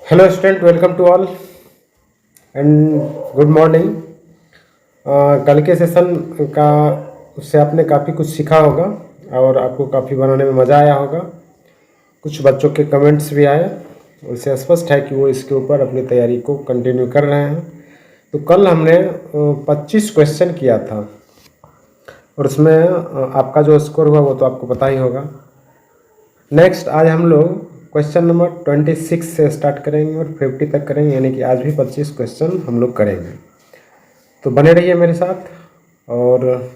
Hello student, welcome to all and good morning. कल के session का उससे आपने काफ़ी कुछ सीखा होगा और आपको काफ़ी बनाने में मज़ा आया होगा। कुछ बच्चों के कमेंट्स भी आए, उससे स्पष्ट है कि वो इसके ऊपर अपनी तैयारी को कंटिन्यू कर रहे हैं। तो कल हमने 25 क्वेश्चन किया था और उसमें आपका जो स्कोर हुआ वो तो आपको पता ही होगा। नेक्स्ट आज हम लोग क्वेश्चन नंबर 26 से स्टार्ट करेंगे और 50 तक करेंगे, यानी कि आज भी 25 क्वेश्चन हम लोग करेंगे। तो बने रहिए मेरे साथ और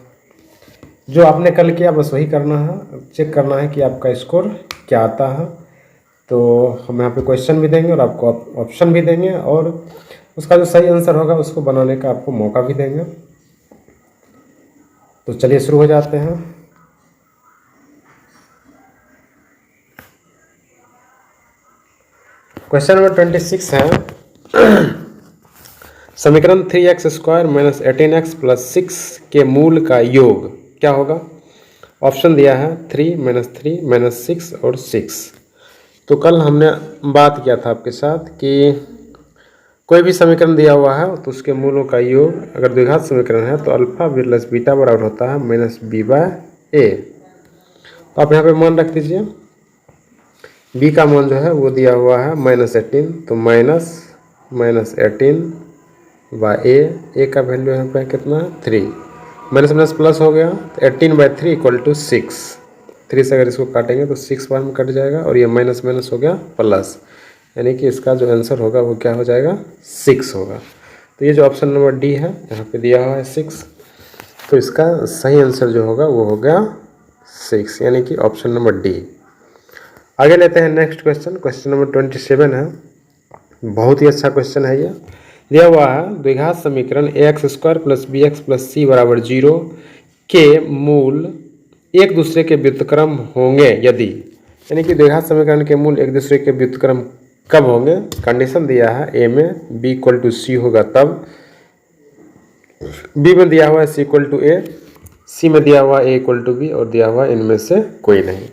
जो आपने कल किया बस वही करना है, चेक करना है कि आपका स्कोर क्या आता है। तो हम यहाँ पे क्वेश्चन भी देंगे और आपको ऑप्शन भी देंगे और उसका जो सही आंसर होगा उसको बनाने का आपको मौका भी देंगे। तो चलिए शुरू हो जाते हैं। क्वेश्चन नंबर 26 है समीकरण 3x² माइनस 18x प्लस 6 के मूल का योग क्या होगा। ऑप्शन दिया है 3 माइनस 6 और 6। तो कल हमने बात किया था आपके साथ कि कोई भी समीकरण दिया हुआ है तो उसके मूलों का योग अगर द्विघात समीकरण है तो अल्फा प्लस बीटा बराबर होता है माइनस b/a। तो आप यहाँ पे मान रख दीजिए, b का मान जो है वो दिया हुआ है -18, तो माइनस 18/a का वैल्यू यहाँ पे कितना है 3, माइनस माइनस प्लस हो गया तो 18/3 इक्वल टू 6। 3 से अगर इसको काटेंगे तो 6 बार में कट जाएगा और ये माइनस माइनस हो गया प्लस, यानी कि इसका जो आंसर होगा वो क्या हो जाएगा 6 होगा। तो ये जो ऑप्शन नंबर डी है यहाँ पे दिया हुआ है 6, तो इसका सही आंसर जो होगा वो हो गया 6, यानी कि ऑप्शन नंबर डी। आगे लेते हैं नेक्स्ट क्वेश्चन। क्वेश्चन नंबर 27 है, बहुत ही अच्छा क्वेश्चन है ये। दिया हुआ है द्विघात समीकरण ax² plus bx plus c बराबर 0 के मूल एक दूसरे के व्युत्क्रम होंगे यदि, यानी कि द्विघात समीकरण के मूल एक दूसरे के व्युत्क्रम कब होंगे। कंडीशन दिया है a में b इक्वल टू c होगा तब, b में दिया हुआ है c equal to a, c में दिया हुआ a इक्वल टू b और दिया हुआ इनमें से कोई नहीं।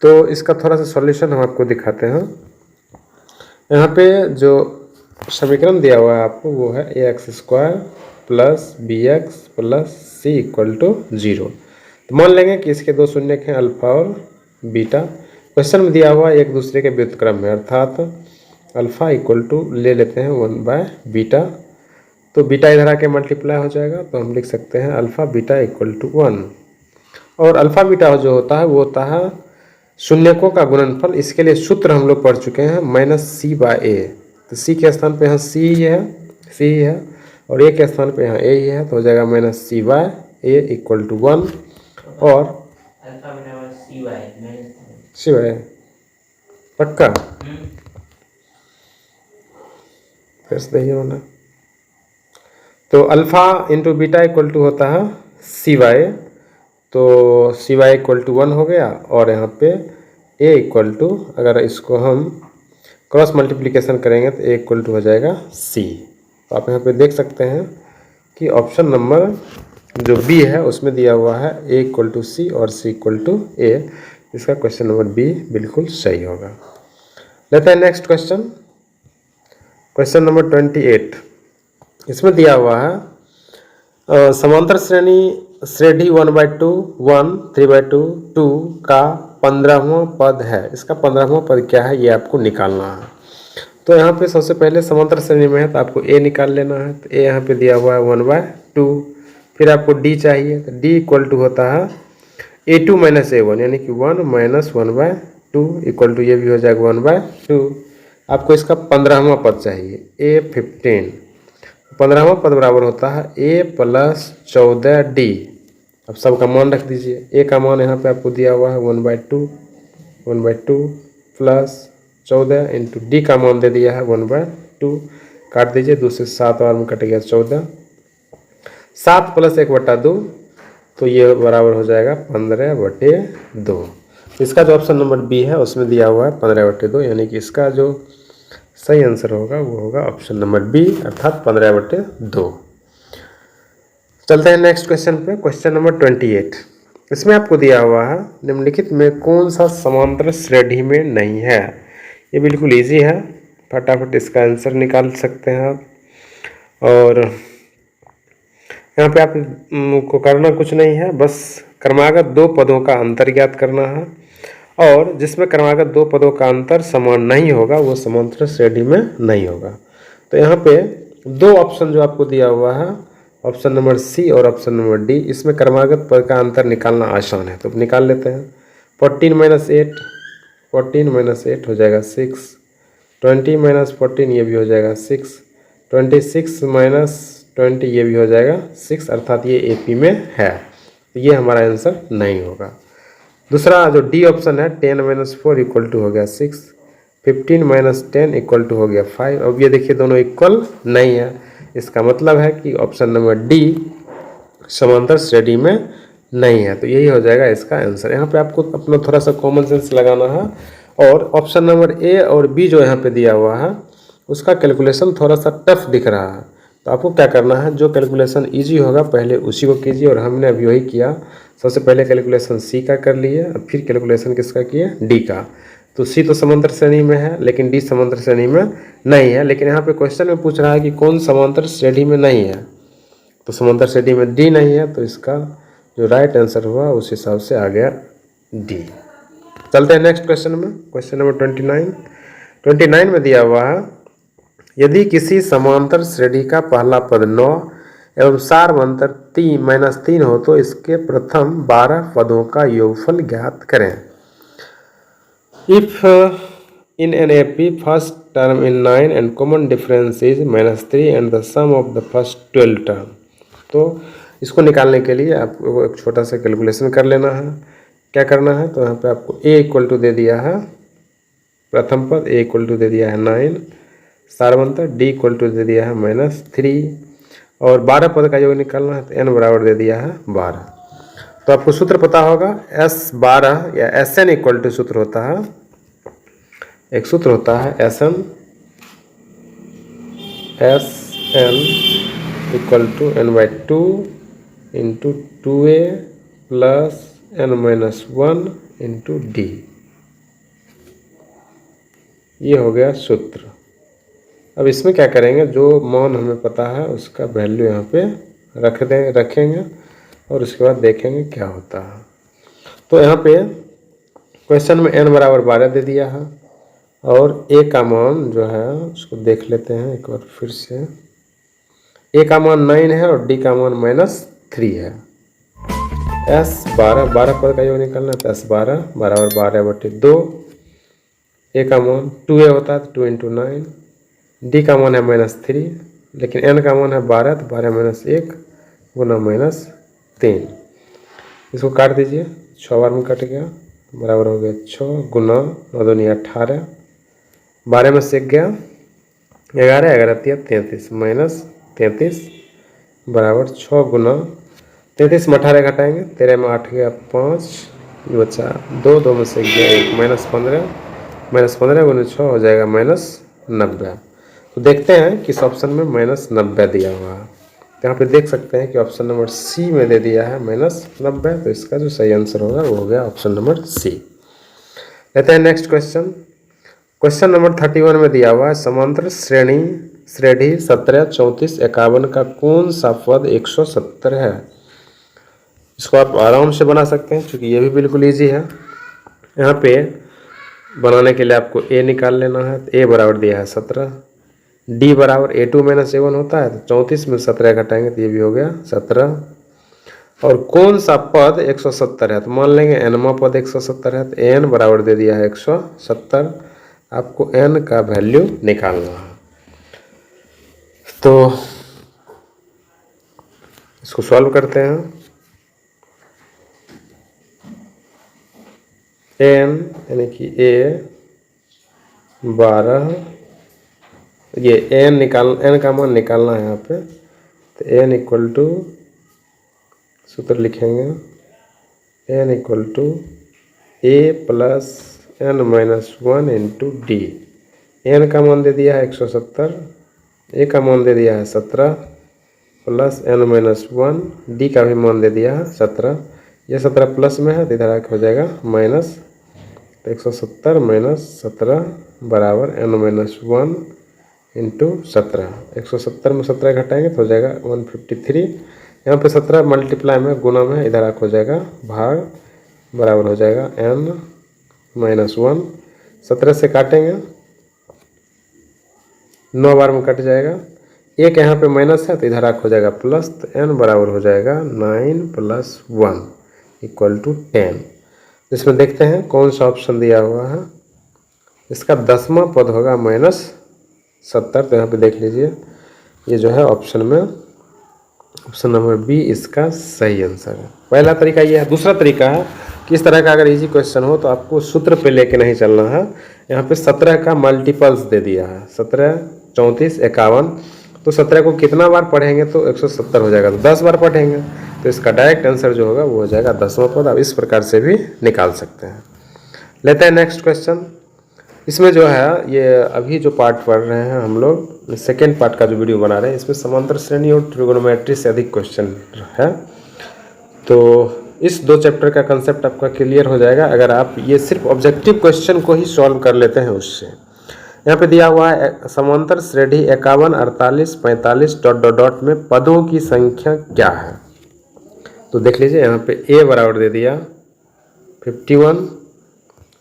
तो इसका थोड़ा सा सॉल्यूशन हम आपको दिखाते हैं। यहाँ पे जो समीकरण दिया हुआ है आपको वो है ax² plus bx plus c equal to 0। तो मान लेंगे कि इसके दो शून्य हैं अल्फा और बीटा। क्वेश्चन में दिया हुआ एक दूसरे के व्युत्क्रम में, अर्थात अल्फा इक्वल टू ले लेते हैं 1/बीटा, तो बीटा इधर आके मल्टीप्लाई हो जाएगा तो हम लिख सकते हैं अल्फा बीटा इक्वल टू 1। और अल्फा बीटा जो होता है वो होता है शून्यकों का गुणनफल। इसके लिए सूत्र हम लोग पढ़ चुके हैं -c/a। तो c के स्थान पे यहाँ c ही है और a के स्थान पे यहाँ a ही है, तो हो जाएगा -c/a इक्वल टू 1। और c/a पक्का फिर से देखिए होना, तो alpha into beta equal to होता है c/a, तो c/a इक्वल टू 1 हो गया। और यहाँ पे a इक्वल टू, अगर इसको हम क्रॉस मल्टीप्लिकेशन करेंगे तो a इक्वल टू हो जाएगा c। तो आप यहाँ पे देख सकते हैं कि ऑप्शन नंबर जो b है उसमें दिया हुआ है a इक्वल टू c और c इक्वल टू a। इसका क्वेश्चन नंबर b बिल्कुल सही होगा। लेते हैं नेक्स्ट क्वेश्चन, क्वेश्चन नंबर 28। इसमें दिया हुआ है समांतर श्रेणी 1/2 1 3/2 2 का 15वां पद है। इसका 15वां पद क्या है ये आपको निकालना है। तो यहाँ पे सबसे पहले समांतर श्रेणी में है तो आपको a निकाल लेना है। तो a यहाँ पे दिया हुआ है 1/2, फिर आपको d चाहिए तो d इक्वल टू होता है a2 माइनस a1, यानी कि 1 माइनस 1/2 इक्वल टू ये भी हो जाएगा 1/2। आपको इसका 15वां पद चाहिए a15। 15वां पद बराबर होता है a प्लस 14d। अब सबका मान रख दीजिए। a का मान यहाँ पे आपको दिया हुआ है 1/2 प्लस 14 इंटू d का मान दे दिया है 1/2। काट दीजिए, 2 से 7 बार में कट गया 14, 7 प्लस 1/2 तो ये बराबर हो जाएगा 15/2। इसका जो ऑप्शन नंबर बी है उसमें दिया हुआ है 15/2, यानी कि इसका जो सही आंसर होगा वो होगा ऑप्शन नंबर बी, अर्थात 15/2। चलते हैं नेक्स्ट क्वेश्चन पे। क्वेश्चन नंबर 28, इसमें आपको दिया हुआ है निम्नलिखित में कौन सा समांतर श्रेणी में नहीं है। ये बिल्कुल इजी है। फटाफट इसका आंसर निकाल सकते हैं आप। और यहाँ पे आप को करना कुछ नहीं है, बस क्रमागत दो पदों का अंतर ज्ञात करना है, और जिसमें क्रमागत दो पदों का अंतर समान नहीं होगा वो समांतर श्रेणी में नहीं होगा। तो यहाँ पे दो ऑप्शन जो आपको दिया हुआ है, ऑप्शन नंबर सी और ऑप्शन नंबर डी, इसमें क्रमागत पद का अंतर निकालना आसान है, तो निकाल लेते हैं। 14 माइनस 8 हो जाएगा 6, 20 माइनस 14 ये भी हो जाएगा 6, 26 माइनस 20 ये भी हो जाएगा 6, अर्थात ये एपी में है, तो ये हमारा आंसर नहीं होगा। दूसरा जो डी ऑप्शन है 10 माइनस 4 इक्वल टू हो गया 6, 15 माइनस 10 इक्वल टू हो गया 5। अब ये देखिए दोनों इक्वल नहीं है, इसका मतलब है कि ऑप्शन नंबर डी समांतर श्रेणी में नहीं है, तो यही हो जाएगा इसका आंसर। यहाँ पे आपको अपना थोड़ा सा कॉमन सेंस लगाना है, और ऑप्शन नंबर ए और बी जो यहाँ पे दिया हुआ है उसका कैलकुलेशन थोड़ा सा टफ दिख रहा है, तो आपको क्या करना है, जो कैलकुलेशन इजी होगा पहले उसी को कीजिए, और हमने अभी वही किया। सबसे पहले कैलकुलेशन सी का कर लिए, अब फिर कैलकुलेशन किसका किए, डी का। तो सी तो समांतर श्रेणी में है लेकिन डी समांतर श्रेणी में नहीं है, लेकिन यहाँ पे क्वेश्चन में पूछ रहा है कि कौन समांतर श्रेणी में नहीं है, तो समांतर श्रेणी में डी नहीं है, तो इसका जो राइट आंसर हुआ उस हिसाब से आ गया डी। चलते हैं नेक्स्ट क्वेश्चन में, क्वेश्चन नंबर 29 में दिया हुआ है, यदि किसी समांतर श्रेणी का पहला पद 9 एवं सारवंतर 3 हो तो इसके प्रथम 12 पदों का योगफल ज्ञात करें। If in an AP first term in 9 and common difference is -3 and the sum of the first 12 term, तो इसको निकालने के लिए आपको एक छोटा सा कैलकुलेशन कर लेना है। क्या करना है, तो यहाँ पे आपको a इक्वल टू दे दिया है प्रथम पद, a इक्वल टू दे दिया है 9, सारवंतर d इक्वल टू दे दिया है -3, और 12 पद का योग निकालना है, तो n बराबर दे दिया है 12। तो आपको सूत्र पता होगा, S12 या Sn इक्वल टू सूत्र होता है, एक सूत्र होता है Sn equal to n/2 into 2a plus n-1 into D, ये हो गया सूत्र। अब इसमें क्या करेंगे, जो मान हमें पता है उसका वैल्यू यहाँ पे रखेंगे और उसके बाद देखेंगे क्या होता है। तो यहाँ पे क्वेश्चन में n बराबर 12 दे दिया है, और a का मान जो है उसको देख लेते हैं एक बार फिर से। a का मान 9 है और d का मान -3 है। S12 पद का योग निकालना है, तो S12 बराबर 12/2, a का मान 2a होता है तो 2 × 9, d का मान है -3, लेकिन n का मान है 12, तो 12 - 1 गुना -3, इसको काट दीजिए, 6 बार में कट गया, बराबर हो गया 6 गुना 9 दूनी 18, 12 में से 1 गया 11, 11 × 33 -33 बराबर 6 गुना 33 में 18 घटाएंगे, 13 में 8 गया 5, बचा 2, 2 में से 1 गया 1, -15 गुना 6 हो जाएगा -90। तो देखते हैं किस ऑप्शन में -90 दिया हुआ है, तो यहाँ पे देख सकते हैं कि ऑप्शन नंबर सी में दे दिया है -90, तो इसका जो सही आंसर होगा वो हो गया ऑप्शन नंबर सी। लेते हैं नेक्स्ट क्वेश्चन, क्वेश्चन नंबर 31 में दिया हुआ है, समांतर श्रेणी 17, 34, 51 का कौन सा पद 170 है। इसको आप आराम से बना सकते हैं क्योंकि ये भी बिल्कुल ईजी है। यहाँ पे बनाने के लिए आपको a निकाल लेना है, तो a बराबर दिया है 17, d बराबर a2 - a1 होता है, तो 34 में 17 घटाएंगे तो ये भी हो गया 17, और कौन सा पद 170 है, तो मान लेंगे nवां पद 170 है, तो n बराबर दे दिया है 170, आपको n का वैल्यू निकालना है। तो इसको सॉल्व करते हैं, n यानी कि a 12, ये n का मान निकालना है यहाँ पे, तो n इक्वल टू सूत्र लिखेंगे, n equal to a plus n-1 into D. n का मान दे दिया है 170, a का मान दे दिया है 17 प्लस n-1, d का भी मान दे दिया है 17, ये 17 प्लस में है तो इधर आके हो जाएगा माइनस, तो 170 - 17 बराबर n-1 इंटू 17। 170 में 17 घटाएंगे तो हो जाएगा 153। यहाँ पे 17 मल्टीप्लाई में गुना में इधर आके हो जाएगा भाग, बराबर हो जाएगा n-1। 17 से काटेंगे 9 बार में कट जाएगा, एक यहाँ पे माइनस है तो इधर आके हो जाएगा प्लस, तो n बराबर हो जाएगा 9 + 1 = 10। इसमें देखते हैं कौन सा ऑप्शन दिया हुआ है। इसका 10वां पद होगा -70, तो यहाँ पे देख लीजिए ये जो है ऑप्शन में ऑप्शन नंबर बी इसका सही आंसर है। पहला तरीका ये है। दूसरा तरीका है कि इस तरह का अगर इजी क्वेश्चन हो तो आपको सूत्र पे लेके नहीं चलना है। यहाँ पे 17 का मल्टीपल्स दे दिया है, 17, 34, 51, तो 17 को कितना बार पढ़ेंगे तो 170 हो जाएगा, तो 10 बार पढ़ेंगे तो इसका डायरेक्ट आंसर जो होगा वो हो जाएगा 10वां पद। आप इस प्रकार से भी निकाल सकते हैं। लेते हैं नेक्स्ट क्वेश्चन। इसमें जो है ये अभी जो पार्ट पढ़ रहे हैं हम लोग, सेकेंड पार्ट का जो वीडियो बना रहे हैं, इसमें समांतर श्रेणी और ट्रिगोनोमेट्री से अधिक क्वेश्चन है। तो इस 2 चैप्टर का कंसेप्ट आपका क्लियर हो जाएगा अगर आप ये सिर्फ ऑब्जेक्टिव क्वेश्चन को ही सॉल्व कर लेते हैं उससे। यहाँ पे दिया हुआ है समांतर श्रेणी 51, 48, 45 ... में पदों की संख्या क्या है। तो देख लीजिए यहाँ पे ए बराबर दे दिया 51,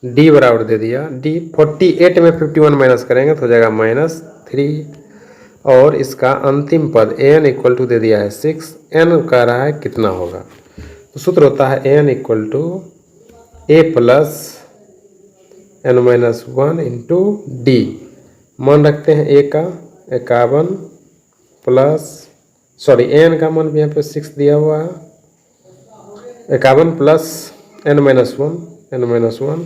डी बराबर दे दिया, डी 48 में 51 माइनस करेंगे तो हो जाएगा -3, और इसका अंतिम पद एन इक्वल टू दे दिया है 6। एन कह रहा है कितना होगा, तो सूत्र होता है N equal to A plus n-1 into D. मान रखते हैं ए का 51 प्लस, सॉरी एन का मान भी यहाँ पे 6 दिया हुआ है, 51 प्लस n-1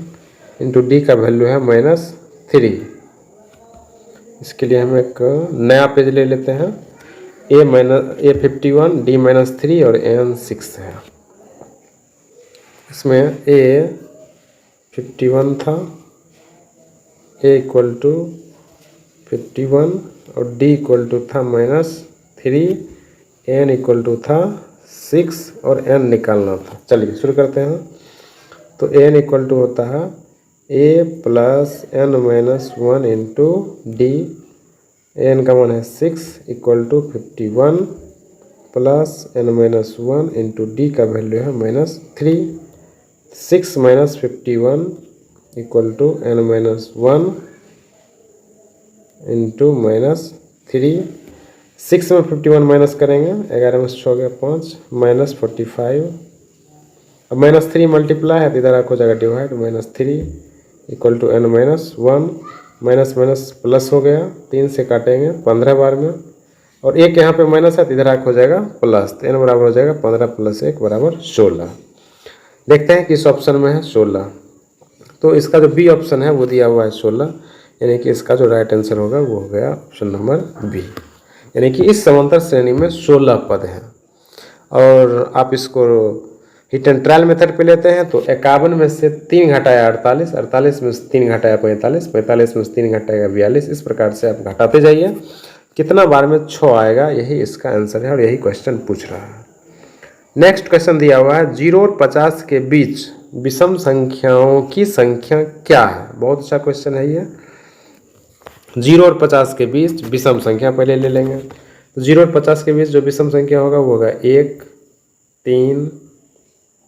इंटू डी का वैल्यू है -3। इसके लिए हम एक नया पेज ले लेते हैं। ए 51, डी -3 और एन 6 है। इसमें ए 51 था, ए इक्वल टू 51 और डी इक्वल टू था -3, एन इक्वल टू था 6 और एन निकालना था। चलिए शुरू करते हैं। तो एन इक्वल टू होता है a plus n-1 into d, n का मान है 6 equal to 51 plus n-1 into d का वैल्यू है -3। 6 - 51 इक्वल टू n-1 इंटू -3। 6 में 51 माइनस करेंगे, 11 में 6 हो गया 5, -45। अब -3 मल्टीप्लाई है तो इधर आपको जाएगा divide, -3 equal to n-1, minus minus plus हो गया, 3 से काटेंगे 15 बार में, और एक यहाँ पे माइनस है तो इधर आके हो जाएगा प्लस, तो n बराबर हो जाएगा 15 + 1 बराबर 16। देखते हैं किस ऑप्शन में है 16। तो इसका जो बी ऑप्शन है वो दिया हुआ है 16, यानी कि इसका जो राइट आंसर होगा वो हो गया ऑप्शन नंबर बी। यानी कि इस समांतर श्रेणी में 16 पद हैं। और आप इसको हिट एंड ट्रायल मेथड पे लेते हैं तो 51 में से 3 घटाया 48, 48 में से 3 घटाया 45, 45 में से 3 घटाएगा 42। इस प्रकार से आप घटाते जाइए, कितना बार में 6 आएगा, यही इसका आंसर है और यही क्वेश्चन पूछ रहा है। नेक्स्ट क्वेश्चन दिया हुआ है 0 और 50 के बीच विषम संख्याओं की संख्या क्या है। बहुत अच्छा क्वेश्चन है ये। 0 और 50 के बीच विषम संख्या पहले ले लेंगे। तो 0 और 50 के बीच जो विषम संख्या होगा वो होगा 1, 3,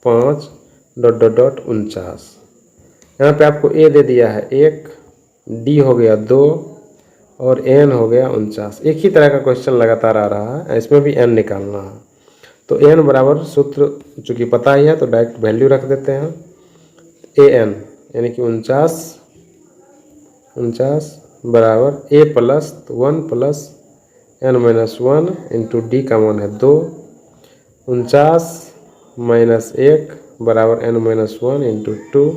5 ... 49। यहाँ पे आपको ए दे दिया है 1, डी हो गया 2 और एन हो गया 49। एक ही तरह का क्वेश्चन लगातार आ रहा है, इसमें भी एन निकालना है। तो एन बराबर सूत्र चूँकि पता ही है तो डायरेक्ट वैल्यू रख देते हैं, ए एन यानी कि 49 बराबर a plus 1 plus n-1 into d का मान है 2, 49 माइनस 1 बराबर n-1 इंटू 2।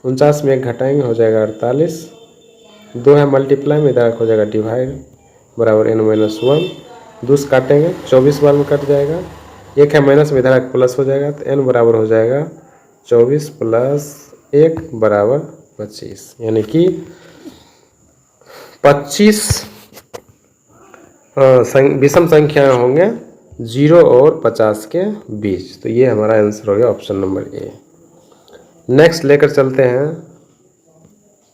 49 में 1 घटाएंगे हो जाएगा 48, 2 है मल्टीप्लाई में, इधर हो जाएगा डिवाइड, बराबर n-1। 2 से काटेंगे 24 बार में कट जाएगा, 1 है माइनस में, इधर प्लस हो जाएगा, तो n बराबर हो जाएगा 24 प्लस 1 बराबर 25। यानी कि 25 विषम संख्याएं होंगे 0 और 50 के बीच। तो ये हमारा आंसर हो गया ऑप्शन नंबर ए। नेक्स्ट लेकर चलते हैं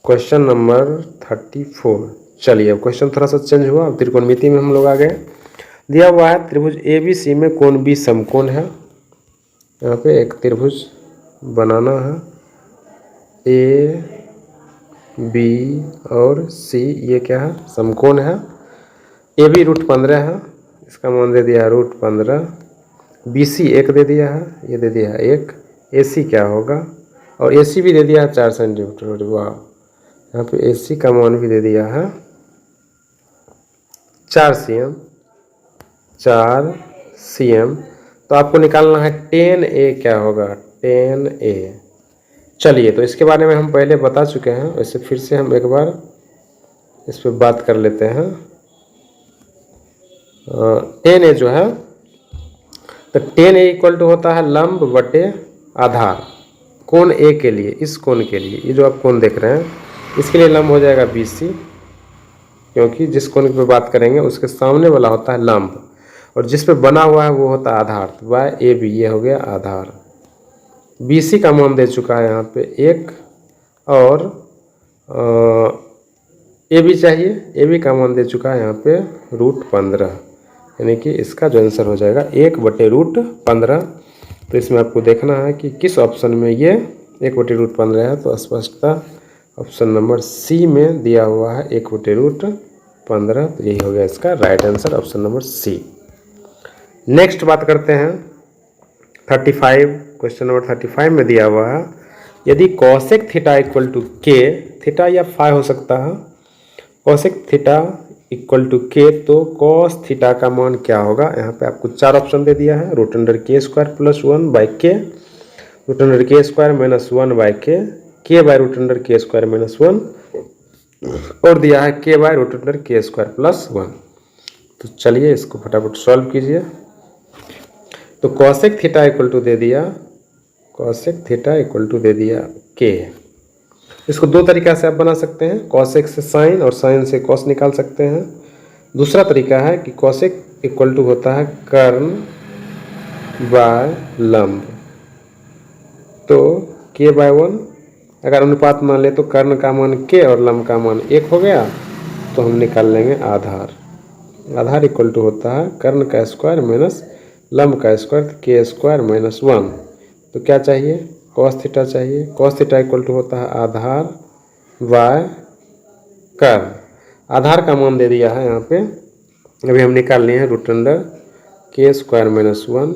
क्वेश्चन नंबर 34। चलिए अब क्वेश्चन थोड़ा सा चेंज हुआ, अब त्रिकोणमिति में हम लोग आ गए। दिया हुआ है त्रिभुज ए बी सी में कोण बी समकोण है। यहाँ पे एक त्रिभुज बनाना है, ए बी और सी, ये क्या है, समकोण है। ए बी √15 है, इसका मान दे दिया है √15। बी सी 1 दे दिया है, ये दे दिया है 1। ए सी क्या होगा, और ए सी भी दे दिया है 4 सेंटीमीटर। वाह, यहाँ पे ए सी का मान भी दे दिया है 4 cm, 4 cm। तो आपको निकालना है 10A क्या होगा, 10A। चलिए तो इसके बारे में हम पहले बता चुके हैं, वैसे फिर से हम एक बार इस पर बात कर लेते हैं। 10A जो है, तो 10A इक्वल टू होता है लंब बटे आधार। कोण ए के लिए, इस कोण के लिए, ये जो आप कोण देख रहे हैं इसके लिए लंब हो जाएगा BC, क्योंकि जिस कोण पे बात करेंगे उसके सामने वाला होता है लंब, और जिस पे बना हुआ है वो होता है आधार। तो बाय AB, ये हो गया आधार। BC का मान दे चुका है यहाँ पे 1, और AB चाहिए, AB का मान दे चुका है यहाँ पे √15, यानी कि इसका जो आंसर हो जाएगा 1/√15। तो इसमें आपको देखना है कि किस ऑप्शन में ये 1/√15 है। तो स्पष्टता ऑप्शन नंबर सी में दिया हुआ है 1/√15। तो यही हो गया इसका right answer, option number C. Next बात करते हैं 35। क्वेश्चन नंबर 35 में दिया हुआ है, यदि कॉसेक थीटा इक्वल टू के, थीटा या फाई हो सकता है, कॉसेक थीटा इक्वल टू के, तो कॉस थीटा का मान क्या होगा। यहाँ पे आपको 4 ऑप्शन दे दिया है, √k² + 1/k, √k² - 1/k, k/√k² - 1, और दिया है k/√k² + 1। तो चलिए इसको फटाफट सॉल्व कीजिए। तो कॉसेक थीटा इक्वल टू दे दिया, कॉसेक थीटा इक्वल टू दे दिया k। इसको 2 तरीका से आप बना सकते हैं, कॉसेक से साइन और साइन से कॉस निकाल सकते हैं। दूसरा तरीका है कि कॉसेक इक्वल टू होता है कर्ण बाय लंब। तो k/1, अगर अनुपात मान ले तो कर्ण का मान k और लंब का मान 1 हो गया, तो हम निकाल लेंगे आधार। आधार इक्वल टू होता है कर्ण का स्क्वायर माइनस लंब का स्क्वायर, k² - 1। तो क्या चाहिए, कॉस थीटा चाहिए। कॉस थीटा इक्वल टू होता है आधार बाय कर्ण। आधार का मान दे दिया है यहाँ पे, अभी हम निकाल लिए हैं √k² - 1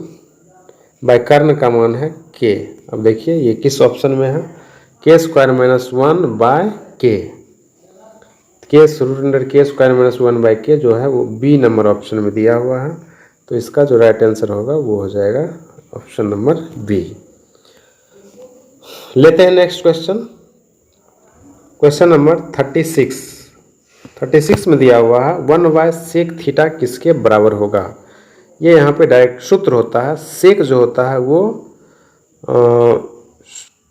बाय कर्ण का मान है k। अब देखिए ये किस ऑप्शन में है, k² - 1 bye k, √k² - 1 bye k जो है वो बी नंबर ऑप्शन में दिया हुआ है। तो इसका जो राइट आंसर होगा वो हो जाएगा ऑप्शन नंबर बी। लेते हैं नेक्स्ट क्वेश्चन, क्वेश्चन नंबर 36। 36 में दिया हुआ है 1/sec थीटा किसके बराबर होगा। ये यहाँ पे डायरेक्ट सूत्र होता है, सेक जो होता है वो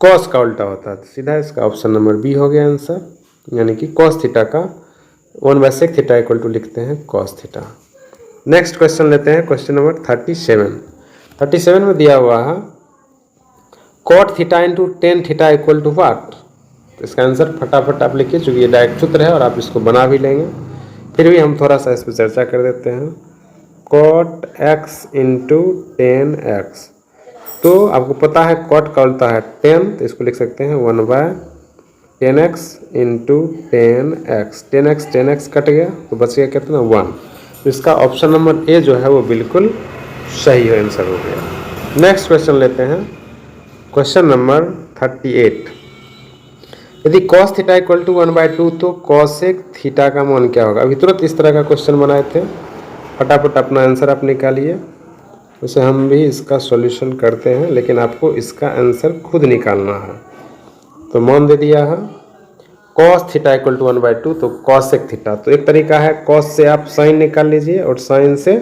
कॉस का उल्टा होता है। तो सीधा इसका ऑप्शन नंबर बी हो गया आंसर, यानी कि कॉस थीटा का 1/sec थीटा इक्वल टू लिखते हैं कॉस थीटा। नेक्स्ट क्वेश्चन लेते हैं, क्वेश्चन नंबर 37। 37 में दिया हुआ है cot theta into tan theta equal to what. तो इसका आंसर फटाफट आप लिखिए, चूँकि ये डायरेक्ट सूत्र है और आप इसको बना भी लेंगे, फिर भी हम थोड़ा सा इस पर चर्चा कर देते हैं। cot x into ten x, तो आपको पता है cot का उल्टा है 10, तो इसको लिख सकते हैं 1/10x into 10x। 10x cut गया तो बच गया कितना, 1। तो इसका ऑप्शन नंबर ए जो है वो बिल्कुल सही आंसर हो गया। नेक्स्ट क्वेश्चन लेते हैं, क्वेश्चन नंबर 38। यदि cos थीटा इक्वल टू 1/2 तो cosec थीटा का मान क्या होगा। अभी तुरंत इस तरह का क्वेश्चन बनाए थे, फटाफट अपना आंसर आप निकालिए। वैसे हम भी इसका सॉल्यूशन करते हैं, लेकिन आपको इसका आंसर खुद निकालना है। तो मान दे दिया है cos थीटा इक्वल टू 1/2, तो cosec थीटा। तो एक तरीका है cos से आप साइन निकाल लीजिए, और साइन से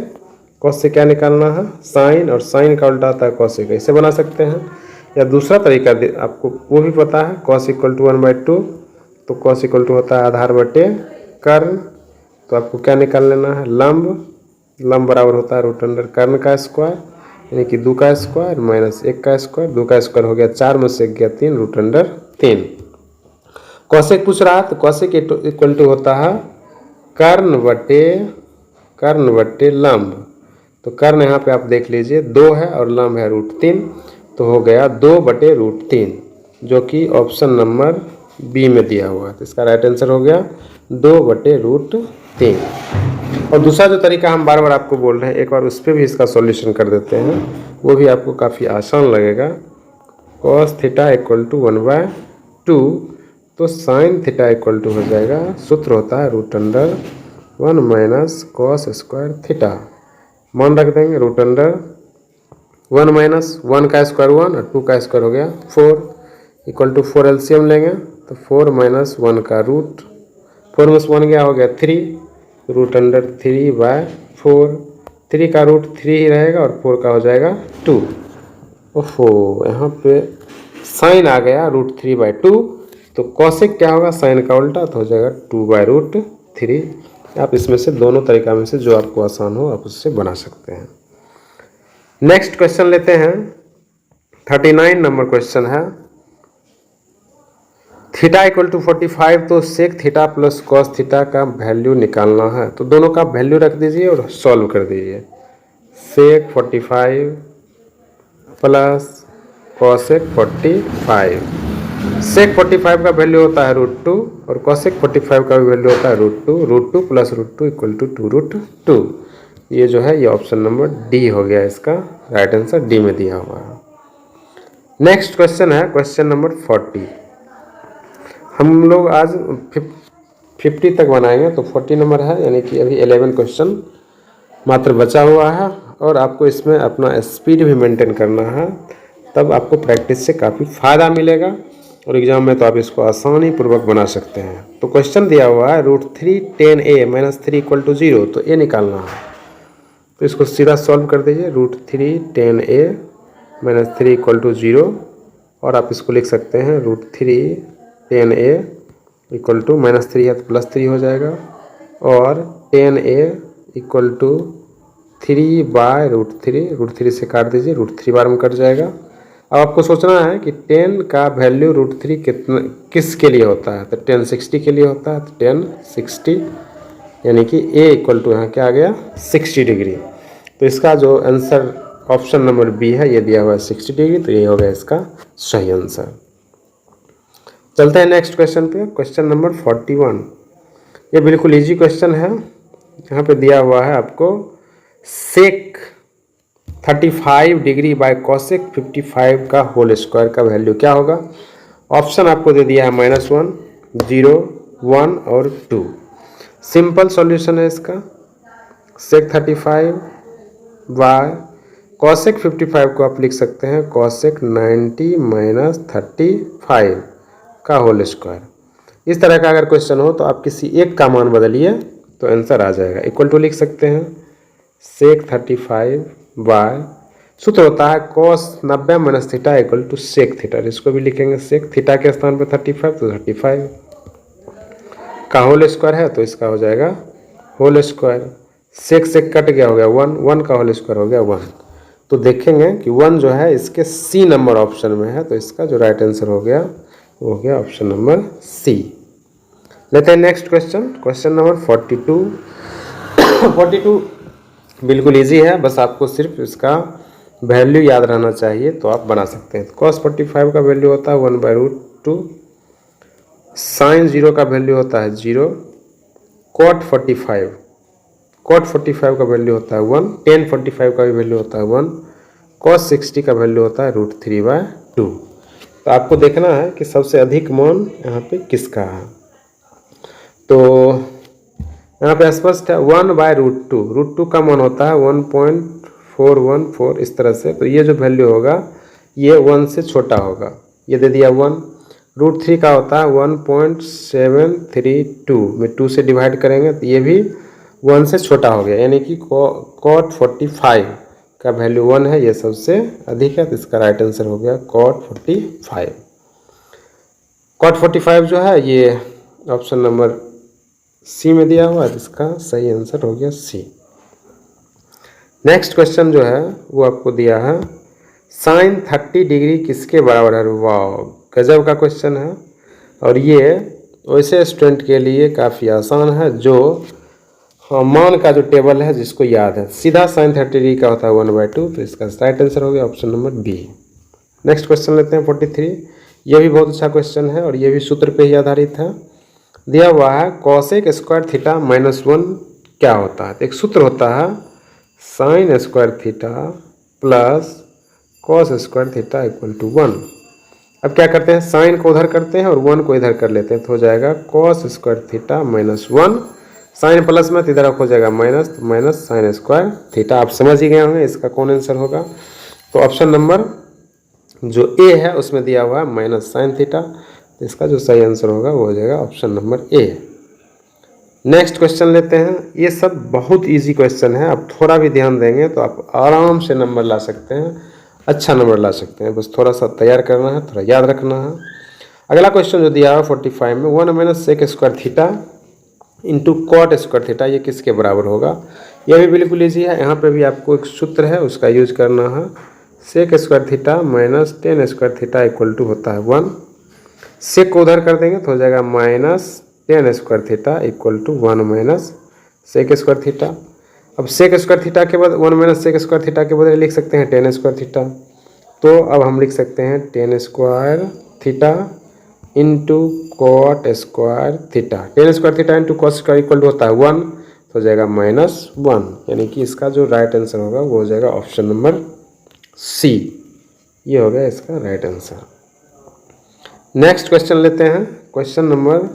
cos से क्या निकालना है, साइन, और साइन का उल्टा आता है cosec, ऐसे बना सकते हैं। या दूसरा तरीका आपको वो भी पता है, cos इक्वल टू 1/2, तो cos इक्वल टू होता है आधार बटे कर्ण। तो आपको क्या निकाल लेना है, लंब। लंब बराबर होता है √अंडर कर्ण का स्क्वायर, यानी कि 2 का स्क्वायर माइनस 1 का स्क्वायर। 2 का स्क्वायर हो गया 4 में से 1 गया 3, √अंडर 3। कौशिक पूछ रहा है तो कौशिक इक्वल टू होता है कर्ण बटे लंब। तो कर्ण यहाँ पे आप देख लीजिए 2 है और लंब है √3, तो हो गया 2/√3, जो कि ऑप्शन नंबर बी में दिया हुआ है। तो इसका राइट आंसर हो गया 2/√3। और दूसरा जो तरीका हम बार बार आपको बोल रहे हैं, एक बार उस पर भी इसका सॉल्यूशन कर देते हैं, वो भी आपको काफ़ी आसान लगेगा। cos थीटा इक्वल टू 1/2, तो sin थीटा इक्वल टू हो जाएगा, सूत्र होता है √1 माइनस cos स्क्वायर थीटा। मान रख देंगे √1 माइनस 1 का स्क्वायर 1 और 2 का स्क्वायर हो गया 4 इक्वल टू 4 एलसीएम लेंगे तो 4 माइनस 1 का रूट, 4 में 1 गया हो गया 3, √3/4, 3 का रूट 3 ही रहेगा और 4 का हो जाएगा 2। ओहो, यहाँ पे साइन आ गया √3/2, तो कॉसेक क्या होगा, साइन का उल्टा, तो हो जाएगा 2/√3। आप इसमें से दोनों तरीका में से जो आपको आसान हो आप उससे बना सकते हैं। नेक्स्ट क्वेश्चन लेते हैं, 39 नंबर क्वेश्चन है। थीटा इक्वल टू 45, तो sec theta plus cos theta का वैल्यू निकालना है। तो दोनों का वैल्यू रख दीजिए और सॉल्व कर दीजिए। सेक 45 प्लस कॉसेक 45, सेक 45 का वैल्यू होता है √2 और कॉसेक 45 का वैल्यू होता है √2 प्लस √2 इक्वल टू 2√2। ये जो है ये ऑप्शन नंबर डी हो गया, इसका राइट आंसर डी में दिया हुआ है। नेक्स्ट क्वेश्चन है क्वेश्चन नंबर 40। हम लोग आज 50 तक बनाएंगे, तो 40 नंबर है, यानी कि अभी 11 क्वेश्चन मात्र बचा हुआ है और आपको इसमें अपना स्पीड भी मेंटेन करना है, तब आपको प्रैक्टिस से काफ़ी फ़ायदा मिलेगा और एग्ज़ाम में तो आप इसको आसानी पूर्वक बना सकते हैं। तो क्वेश्चन दिया हुआ है √3 10a माइनस 3 इक्वल टू 0, तो ए निकालना है। तो इसको सीधा सॉल्व कर दीजिए, √3 10a माइनस 3 इक्वल टू 0, और आप इसको लिख सकते हैं √3 10a इक्वल टू -3 है तो +3 हो जाएगा, और 10a इक्वल टू 3/√3, √3 से काट दीजिए, √3 बार में कट जाएगा। अब आपको सोचना है कि 10 का वैल्यू √3 कितना किसके लिए होता है, तो 10 60 के लिए होता है, तो 10 60, यानी कि a इक्वल टू यहाँ क्या आ गया 60 डिग्री। तो इसका जो आंसर ऑप्शन नंबर बी है ये दिया हुआ है 60 डिग्री, तो ये हो गया इसका सही आंसर। चलते हैं नेक्स्ट क्वेश्चन पे, क्वेश्चन नंबर 41। ये बिल्कुल इजी क्वेश्चन है। यहाँ पे दिया हुआ है आपको सेक 35 डिग्री बाय कॉसेक 55 का होल स्क्वायर का वैल्यू क्या होगा। ऑप्शन आपको दे दिया है -1, 0, 1 और 2। सिंपल सॉल्यूशन है इसका, सेक 35 बाय कॉसेक 55 को आप लिख सकते हैं कॉसेक 90 माइनस 35 का होल स्क्वायर। इस तरह का अगर क्वेश्चन हो तो आप किसी एक का मान बदलिए तो आंसर आ जाएगा। इक्वल टू लिख सकते हैं सेक 35 बाय, सूत्र होता है cos 90 minus theta equal to sec theta. इसको भी लिखेंगे सेक थीटा के स्थान पर 35, तो 35 का होल स्क्वायर है, तो इसका हो जाएगा होल स्क्वायर। सेक से कट गया, हो गया 1, 1 का होल स्क्वायर हो गया 1। तो देखेंगे कि 1 जो है इसके सी नंबर ऑप्शन में है, तो इसका जो राइट आंसर हो गया वो हो गया ऑप्शन नंबर सी। लेते हैं नेक्स्ट क्वेश्चन, क्वेश्चन नंबर 42। 42 बिल्कुल इजी है, बस आपको सिर्फ इसका वैल्यू याद रहना चाहिए तो आप बना सकते हैं। कॉस 45 का वैल्यू होता है 1/√2, साइन 0 का वैल्यू होता है 0, कॉट 45 का वैल्यू होता है 1, टेन 45 का भी वैल्यू होता है 1, कॉस 60 का वैल्यू होता है √3/2। तो आपको देखना है कि सबसे अधिक मान यहाँ पे किसका है। तो यहाँ पे स्पष्ट है 1/√2, √2 का मान होता है 1.414 इस तरह से। तो ये जो वैल्यू होगा ये 1 से छोटा होगा, ये दे दिया 1। √3 का होता है 1.732 में 2 से डिवाइड करेंगे तो ये भी 1 से छोटा हो गया, यानी कि कॉट 45 का वैल्यू 1 है, ये सबसे अधिक है, तो इसका राइट आंसर हो गया कॉट 45। कॉट 45 जो है ये ऑप्शन नंबर सी में दिया हुआ है, तो इसका सही आंसर हो गया सी। नेक्स्ट क्वेश्चन जो है वो आपको दिया है साइन 30 डिग्री किसके बराबर है। वाह, गजब का क्वेश्चन है, और ये वैसे स्टूडेंट के लिए काफ़ी आसान है, जो मान का जो टेबल है जिसको याद है, सीधा sin 30 का होता है 1/2, तो इसका राइट आंसर हो गया option number B. Next question लेते हैं 43। ये भी बहुत अच्छा क्वेश्चन है और ये भी सूत्र पे ही आधारित है। दिया हुआ है cosec स्क्वायर थीटा -1 क्या होता है। तो एक सूत्र होता है sin square theta plus cos square theta equal to 1। अब क्या करते हैं, साइन को उधर करते हैं और 1 को इधर कर लेते हैं, तो हो जाएगा cos square theta -1, sine plus में तो इधर हो जाएगा माइनस, तो माइनस साइन स्क्वायर थीटा। आप समझ ही गए होंगे इसका कौन आंसर होगा। तो ऑप्शन नंबर जो ए है उसमें दिया हुआ है माइनस साइन थीटा, तो इसका जो सही आंसर होगा वो हो जाएगा option number A. Next question लेते हैं। ये सब बहुत इजी क्वेश्चन है, आप थोड़ा भी ध्यान देंगे तो आप आराम से नंबर ला सकते हैं, अच्छा नंबर ला सकते हैं, बस थोड़ा सा तैयार करना है, थोड़ा याद रखना है। अगला क्वेश्चन जो दिया है 45 में 1 minus sec square theta into cot square theta, ये किसके बराबर होगा। यह भी बिल्कुल ईजी है, यहाँ पे भी आपको एक सूत्र है उसका यूज करना है, sec square theta minus tan square theta equal to होता है 1। सेक को उधर कर देंगे तो हो जाएगा minus tan square theta equal to 1 minus sec square theta. अब सेक स्क्वायर थीटा के बाद 1 माइनस सेक स्क्वायर थीटा के बदले लिख सकते हैं टेन स्क्वायर थीटा, तो अब हम लिख सकते हैं tan square theta into cot square theta. Tan square theta into cot square equal to होता है 1, तो हो जाएगा -1, यानी कि इसका जो राइट आंसर होगा वो हो जाएगा ऑप्शन नंबर सी। ये हो गया इसका राइट आंसर। नेक्स्ट क्वेश्चन लेते हैं, क्वेश्चन नंबर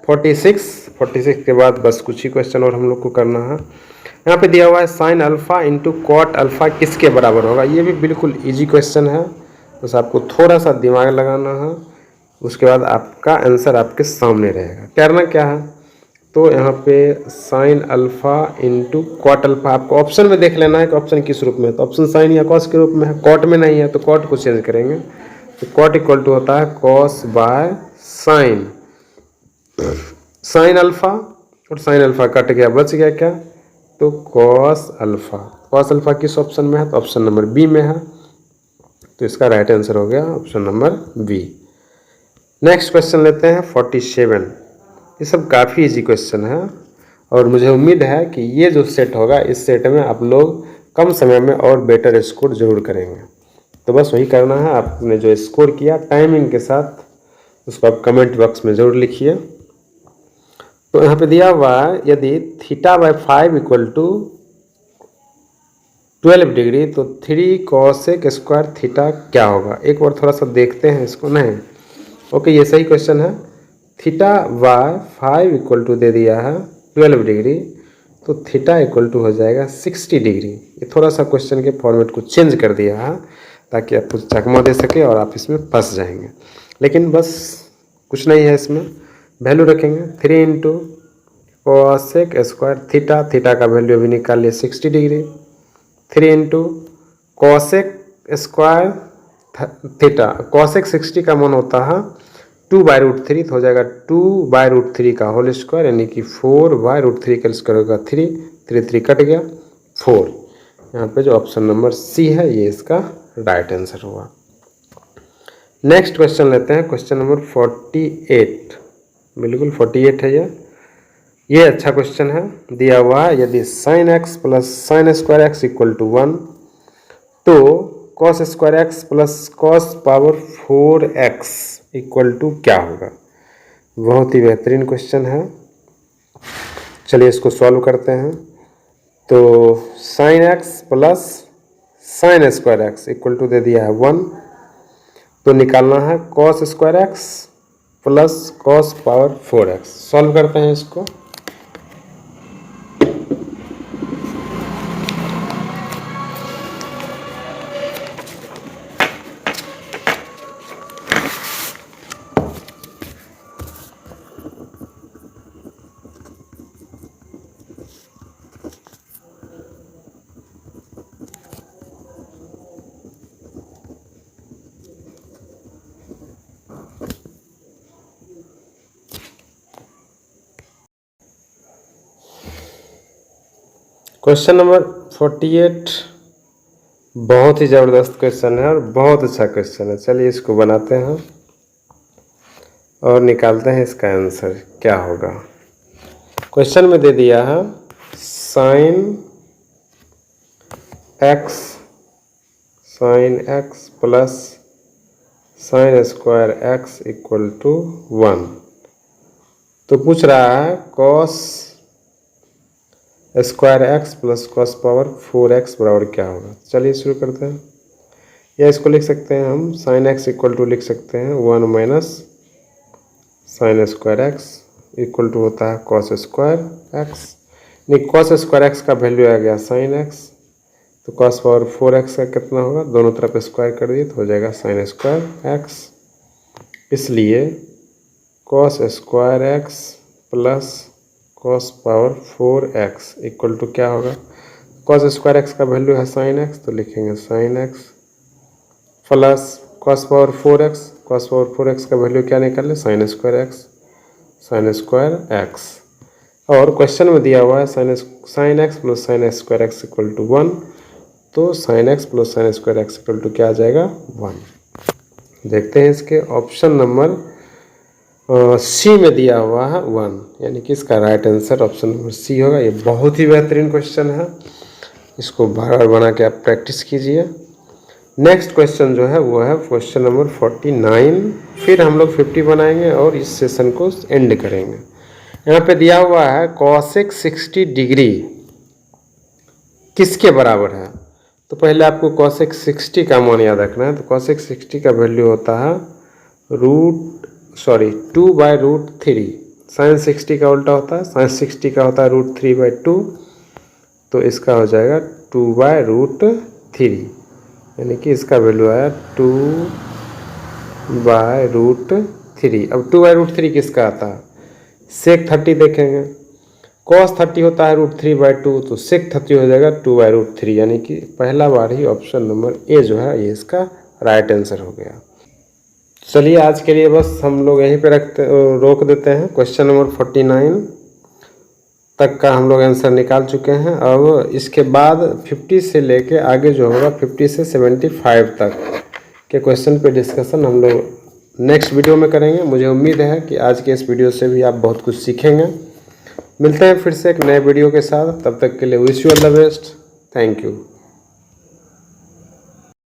46 के बाद बस कुछ ही क्वेश्चन और हम लोग को करना है। यहाँ पे दिया हुआ है sine alpha into cot alpha किसके बराबर होगा। ये भी बिल्कुल इजी क्वेश्चन है, बस आपको थोड़ा सा दिमाग लगाना है, उसके बाद आपका आंसर आपके सामने रहेगा। करना क्या है, तो यहाँ पे sine alpha into cot alpha, आपको ऑप्शन में देख लेना है कि ऑप्शन किस रूप में है। तो ऑप्शन साइन या कॉस के रूप में है, कॉट में नहीं है तो कॉट को चेंज करेंगे, तो कॉट इक्वल टू होता है cos by sine. Sine alpha और साइन अल्फ़ा कट गया, बच गया क्या, तो कॉस अल्फ़ा। कॉस अल्फ़ा किस ऑप्शन में है, तो ऑप्शन नंबर बी में है, तो इसका राइट आंसर हो गया option number B. Next question लेते हैं 47। ये सब काफ़ी इजी क्वेश्चन है और मुझे उम्मीद है कि ये जो सेट होगा इस सेट में आप लोग कम समय में और बेटर स्कोर जरूर करेंगे। तो बस वही करना है, आपने जो स्कोर किया टाइमिंग के साथ उसको आप कमेंट बॉक्स में ज़रूर लिखिए। तो यहाँ पे दिया हुआ है यदि theta by 5 equal to 12 degree, तो 3 कॉसेक स्क्वायर थीटा क्या होगा। एक बार थोड़ा सा देखते हैं इसको, नहीं ओके ये सही क्वेश्चन है। थीटा बाय 5 इक्वल टू दे दिया है 12 डिग्री, तो थीटा इक्वल टू हो जाएगा 60 डिग्री। ये थोड़ा सा क्वेश्चन के फॉर्मेट को चेंज कर दिया है ताकि आप कुछ चकमा दे सके और आप इसमें फंस जाएंगे, लेकिन बस कुछ नहीं है इसमें, वैल्यू रखेंगे 3 into cosec square theta, theta का वैल्यू अभी निकाल लिया 60 degree, 3 into cosec square theta, cosec 60 का मान होता है 2/√3, तो हो जाएगा 2/√3 का होल स्क्वायर, यानी कि 4/√3 का स्क्वायर होगा 3, 3 कट गया 4। यहाँ पे जो ऑप्शन नंबर सी है ये इसका राइट आंसर हुआ। नेक्स्ट क्वेश्चन लेते हैं, क्वेश्चन नंबर 48, बिल्कुल 48 है ये अच्छा क्वेश्चन है। दिया हुआ है यदि sine x plus sine square x equal to 1, तो cos square x plus cos power 4x equal to क्या होगा। बहुत ही बेहतरीन क्वेश्चन है, चलिए इसको सॉल्व करते हैं। तो sine x plus sine square x equal to दे दिया है 1, तो निकालना है cos square x plus cos power 4x। Solve करते हैं इसको। क्वेश्चन नंबर 48 बहुत ही ज़बरदस्त क्वेश्चन है और बहुत अच्छा क्वेश्चन है, चलिए इसको बनाते हैं। और निकालते हैं इसका आंसर क्या होगा। क्वेश्चन में दे दिया है sine x plus sine square x equal to 1। तो पूछ रहा है cos square x plus cos power 4x बराबर क्या होगा। चलिए शुरू करते हैं। या इसको लिख सकते हैं हम साइन एक्स इक्वल टू लिख सकते हैं 1 minus sine square x equal to होता है कॉस स्क्वायर एक्स। नहीं, कॉस स्क्वायर एक्स का वैल्यू आ गया साइन एक्स, तो कॉस पावर 4x का कितना होगा, दोनों तरफ स्क्वायर कर दिए तो हो जाएगा साइन स्क्वायर एक्स। इसलिए cos square x plus cos power 4x equal to क्या होगा, कॉस स्क्वायर एक्स का वैल्यू है साइन एक्स तो लिखेंगे sine x plus cos power 4x, cos power 4x का वैल्यू क्या निकाले साइन स्क्वायर एक्स। और क्वेश्चन में दिया हुआ है sine x plus sine square x equal to 1, तो sine x plus sine square x equal to क्या आ जाएगा 1। देखते हैं इसके ऑप्शन नंबर सी में दिया हुआ है 1, यानी कि इसका right answer option number C होगा। ये बहुत ही बेहतरीन क्वेश्चन है, इसको बार बार बना के आप प्रैक्टिस कीजिए। नेक्स्ट क्वेश्चन जो है वो है क्वेश्चन नंबर 49, फिर हम लोग 50 बनाएंगे और इस सेशन को एंड करेंगे। यहाँ पे दिया हुआ है कॉसेक 60 डिग्री किसके बराबर है। तो पहले आपको कॉसेक 60 का मान याद रखना है। तो कॉसेक 60 का वैल्यू होता है 2/√3। साइन 60 का उल्टा होता है, साइन 60 का होता है √3/2, तो इसका हो जाएगा 2/√3, यानी कि इसका वैल्यू आया 2/√3। अब 2/√3 किसका आता है, सेक 30 देखेंगे, कॉस 30 होता है √3/2, तो सेक 30 हो जाएगा 2/√3, यानी कि पहला बार ही ऑप्शन नंबर ए जो है ये इसका राइट आंसर हो गया। चलिए आज के लिए बस हम लोग यहीं पे रोक देते हैं। क्वेश्चन नंबर 49 तक का हम लोग आंसर निकाल चुके हैं। अब इसके बाद 50 से लेके आगे जो होगा 50 से 75 तक के क्वेश्चन पे डिस्कशन हम लोग नेक्स्ट वीडियो में करेंगे। मुझे उम्मीद है कि आज के इस वीडियो से भी आप बहुत कुछ सीखेंगे। मिलते हैं फिर से एक नए वीडियो के साथ, तब तक के लिए wish you all the best. Thank you.